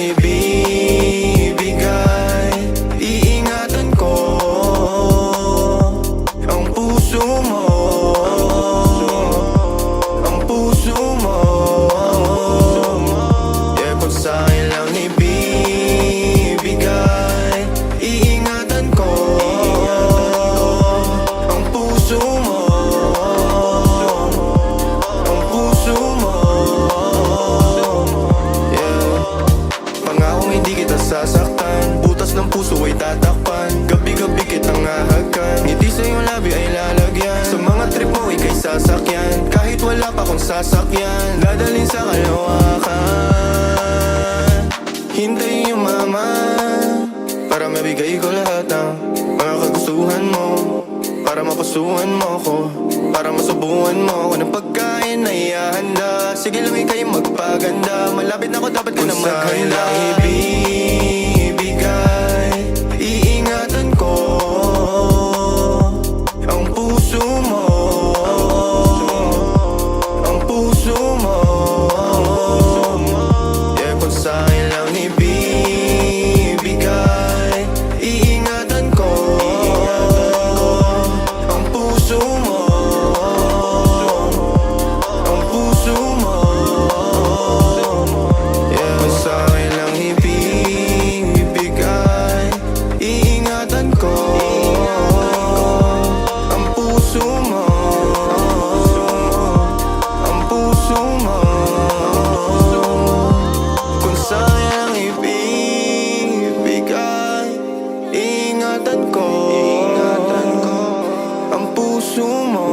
ibibigay, iingatan ko ang puso mo, ang puso mo. Yeah, kung sa'kin lang ibibigay, iingatan ko ang puso mo, ang puso mo. Pangakong hindi kita sasaktan, butas ng puso ay tatakpan, gabi-gabi kitang hahagan, ngiti sa iyong labi ay lalagyan, sa mga trip mo ika'y sasakyan, kahit wala pa kong sasakyan, dadalhin sa kalawakan. Hintayin yung mama para mabigay ko lahat ng mga kagustuhan mo, para mapusuhan mo ko, para masubuhan mo ako ng pagkain na ihahanda. Sige lang ika'y magpaganda, malapit na ako, dapat ka na maghanda. Ibibigay, iingatan ko ang puso mo, ang puso mo. Yeah, kung sa'kin lang ibibigay, iingatan ko ang puso mo, ang puso mo. Yeah, kung sa'kin lang ibibigay, iingatan ko ang puso mo, ang puso mo. Kung sa'kin lang ibibigay, iingatan ko ang puso mo.